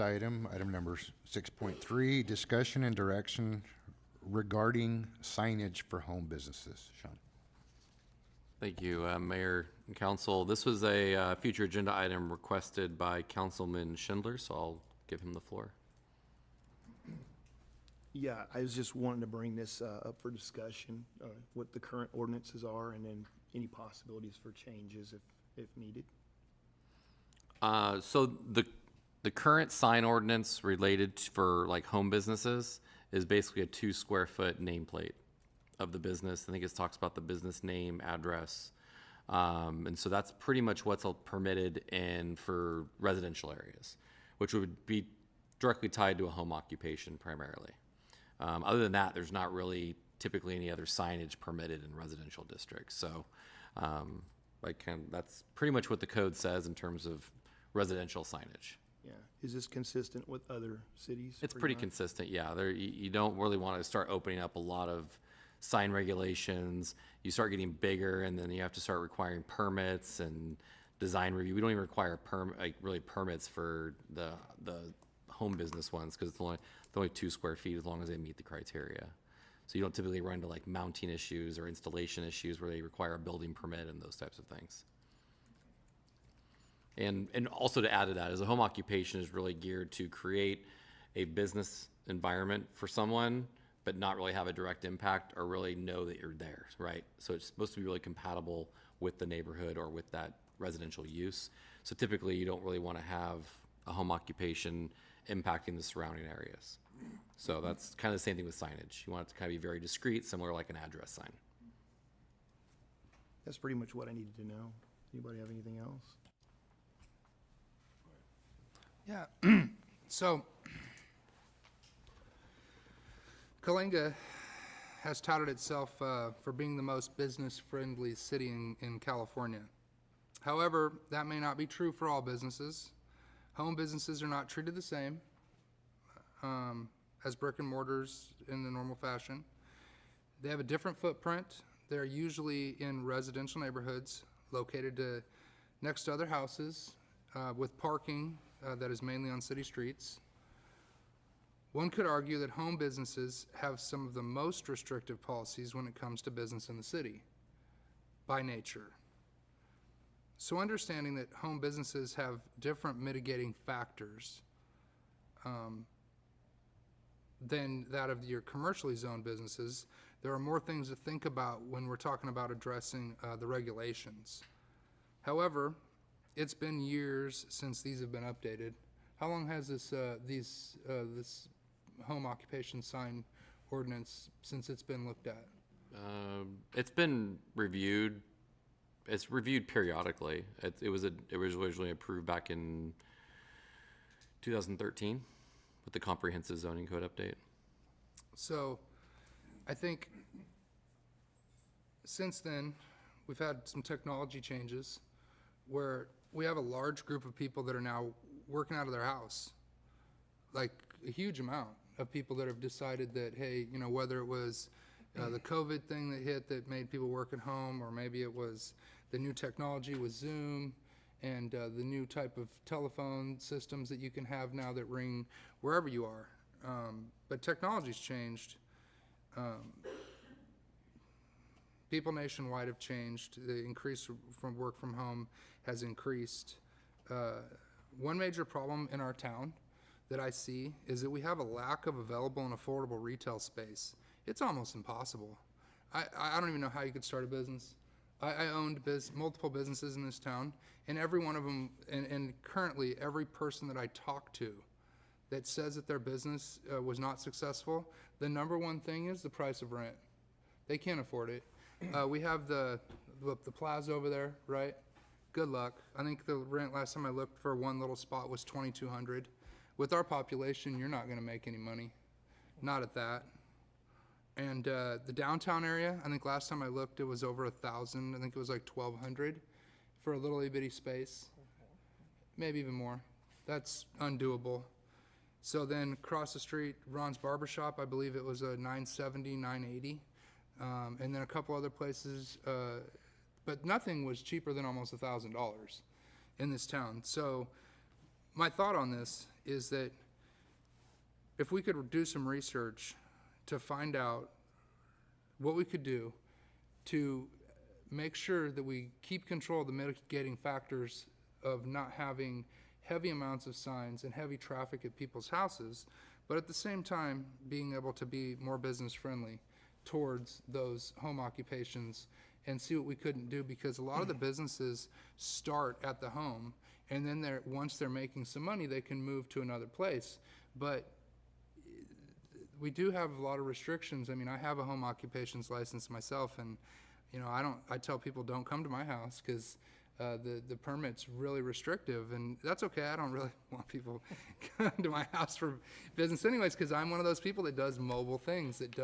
next item, item number 6.3, discussion and direction regarding signage for home businesses. Sean. Thank you, Mayor and Council. This was a future agenda item requested by Councilman Schindler, so I'll give him the floor. Yeah, I was just wanting to bring this up for discussion, what the current ordinances are, and then any possibilities for changes if needed. So the current sign ordinance related for like home businesses is basically a 2 square foot nameplate of the business. I think it talks about the business name, address. And so that's pretty much what's permitted in for residential areas, which would be directly tied to a home occupation primarily. Other than that, there's not really typically any other signage permitted in residential districts. So that's pretty much what the code says in terms of residential signage. Yeah, is this consistent with other cities? It's pretty consistent, yeah. You don't really want to start opening up a lot of sign regulations. You start getting bigger, and then you have to start requiring permits and design review. We don't even require permits for the home business ones because it's only 2 square feet as long as they meet the criteria. So you don't typically run into like mounting issues or installation issues where they require a building permit and those types of things. And also to add to that is a home occupation is really geared to create a business environment for someone, but not really have a direct impact or really know that you're there, right? So it's supposed to be really compatible with the neighborhood or with that residential use. So typically you don't really want to have a home occupation impacting the surrounding areas. So that's kind of the same thing with signage. You want it to kind of be very discreet, similar like an address sign. That's pretty much what I needed to know. Anybody have anything else? Yeah, so Coalinga has touted itself for being the most business-friendly city in California. However, that may not be true for all businesses. Home businesses are not treated the same as brick and mortars in the normal fashion. They have a different footprint. They're usually in residential neighborhoods located next to other houses with parking that is mainly on city streets. One could argue that home businesses have some of the most restrictive policies when it comes to business in the city, by nature. So understanding that home businesses have different mitigating factors than that of your commercially zoned businesses, there are more things to think about when we're talking about addressing the regulations. However, it's been years since these have been updated. How long has this home occupation sign ordinance since it's been looked at? It's been reviewed. It's reviewed periodically. It was originally approved back in 2013 with the comprehensive zoning code update. So I think since then we've had some technology changes where we have a large group of people that are now working out of their house, like a huge amount of people that have decided that, hey, you know, whether it was the COVID thing that hit that made people work at home, or maybe it was the new technology with Zoom and the new type of telephone systems that you can have now that ring wherever you are. But technology's changed. People nationwide have changed. The increase from work from home has increased. One major problem in our town that I see is that we have a lack of available and affordable retail space. It's almost impossible. I don't even know how you could start a business. I owned multiple businesses in this town, and every one of them, and currently every person that I talk to that says that their business was not successful, the number one thing is the price of rent. They can't afford it. We have the plaza over there, right? Good luck. I think the rent last time I looked for one little spot was $2,200. With our population, you're not going to make any money. Not at that. And the downtown area, I think last time I looked, it was over 1,000. I think it was like 1,200 for a little bitty space, maybe even more. That's undoable. So then across the street, Ron's Barbershop, I believe it was a $970, $980, and then a couple other places, but nothing was cheaper than almost $1,000 in this town. So my thought on this is that if we could do some research to find out what we could do to make sure that we keep control of the mitigating factors of not having heavy amounts of signs and heavy traffic at people's houses, but at the same time being able to be more business friendly towards those home occupations, and see what we couldn't do, because a lot of the businesses start at the home, and then once they're making some money, they can move to another place. But we do have a lot of restrictions. I mean, I have a home occupations license myself, and I tell people don't come to my house because the permit's really restrictive, and that's okay. I don't really want people coming to my house for business anyways, because I'm one of those people that does mobile things, that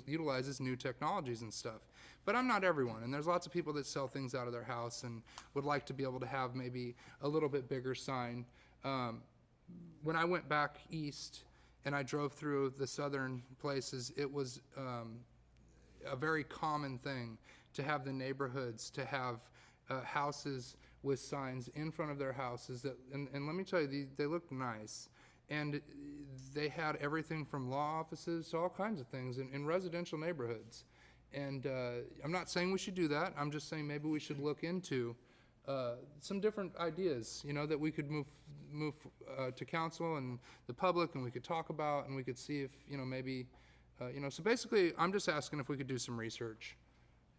utilizes new technologies and stuff. But I'm not everyone, and there's lots of people that sell things out of their house and would like to be able to have maybe a little bit bigger sign. When I went back east and I drove through the southern places, it was a very common thing to have the neighborhoods to have houses with signs in front of their houses and let me tell you, they looked nice, and they had everything from law offices to all kinds of things in residential neighborhoods. And I'm not saying we should do that. I'm just saying maybe we should look into some different ideas, that we could move to council and the public, and we could talk about, and we could see if, maybe, so basically, I'm just asking if we could do some research,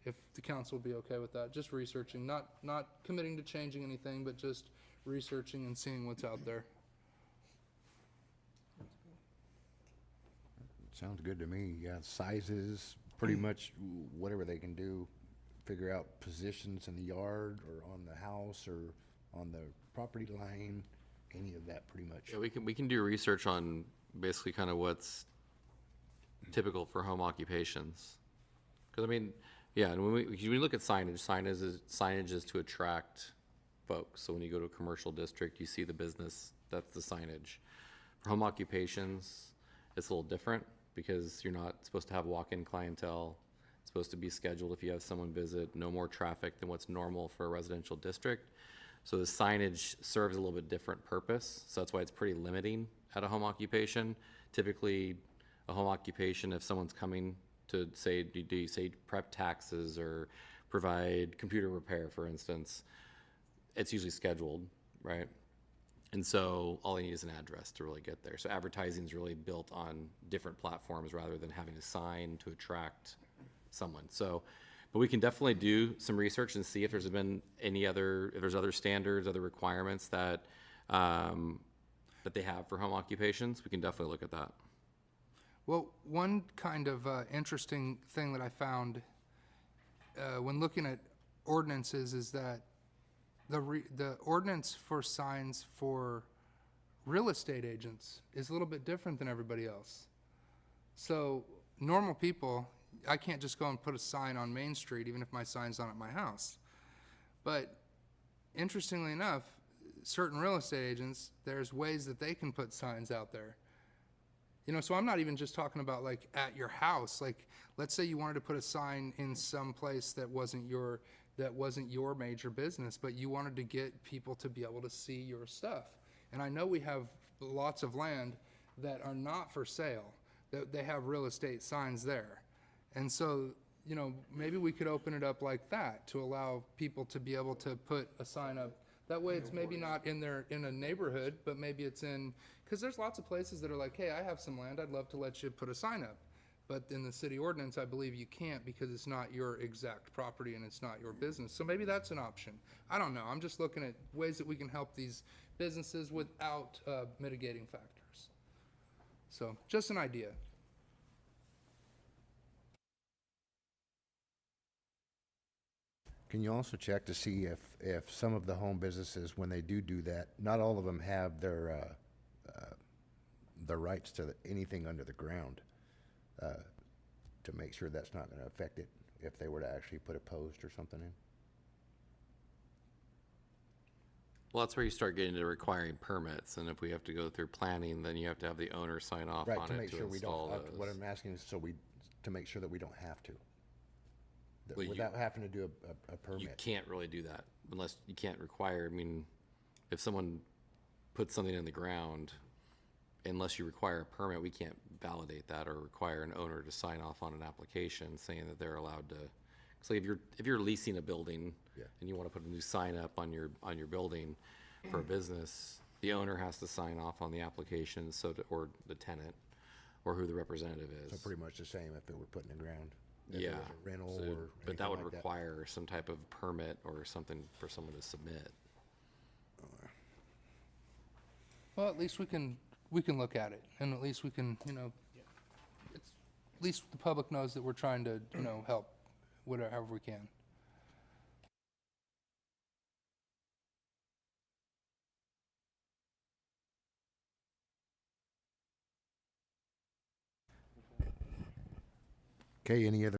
if the council would be okay with that. Just researching, not committing to changing anything, but just researching and seeing what's out there. Sounds good to me. Yeah, sizes, pretty much whatever they can do. Figure out positions in the yard or on the house or on the property line, any of that pretty much. Yeah, we can do research on basically kind of what's typical for home occupations. Because I mean, yeah, and when we look at signage is to attract folks. So when you go to a commercial district, you see the business, that's the signage. For home occupations, it's a little different because you're not supposed to have walk-in clientele. It's supposed to be scheduled if you have someone visit, no more traffic than what's normal for a residential district. So the signage serves a little bit different purpose. So that's why it's pretty limiting at a home occupation. Typically, a home occupation, if someone's coming to say, do you say prep taxes or provide computer repair, for instance, it's usually scheduled, right? And so all you need is an address to really get there. So advertising is really built on different platforms rather than having a sign to attract someone. So, but we can definitely do some research and see if there's been if there's other standards, other requirements that they have for home occupations. We can definitely look at that. Well, one kind of interesting thing that I found when looking at ordinances is that the ordinance for signs for real estate agents is a little bit different than everybody else. So normal people, I can't just go and put a sign on Main Street even if my sign's not at my house. But interestingly enough, certain real estate agents, there's ways that they can put signs out there. So I'm not even just talking about like at your house. Like, let's say you wanted to put a sign in some place that wasn't your major business, but you wanted to get people to be able to see your stuff. And I know we have lots of land that are not for sale, that they have real estate signs there. And so, maybe we could open it up like that to allow people to be able to put a sign up. That way it's maybe not in a neighborhood, but maybe it's because there's lots of places that are like, hey, I have some land, I'd love to let you put a sign up. But in the city ordinance, I believe you can't because it's not your exact property and it's not your business. So maybe that's an option. I don't know. I'm just looking at ways that we can help these businesses without mitigating factors. So just an idea. Can you also check to see if some of the home businesses, when they do that, not all of them have their rights to anything under the ground, to make sure that's not going to affect it if they were to actually put a post or something in? Well, that's where you start getting to requiring permits, and if we have to go through planning, then you have to have the owner sign off Right, on to it make to sure we install don't, those. what I'm asking is to make sure that we don't have to. Well, Without having to do a You permit. can't really do that unless you can't require, I mean, if someone put something in the ground, unless you require a permit, we can't validate that or require an owner to sign off on an application saying that they're allowed to. So if you're leasing a building Yeah. and you want to put a new sign up on your building for a business, the owner has to sign off on the application, or the tenant, or who the representative is. So pretty much the same if it were put in the ground. If it Yeah. was a rental So- or but that anything would like require some type of permit or something for someone to submit. Well, at least we can look at it, and at least we can, it's, at least the public knows that we're trying to, help, whatever, however we can. Okay, any other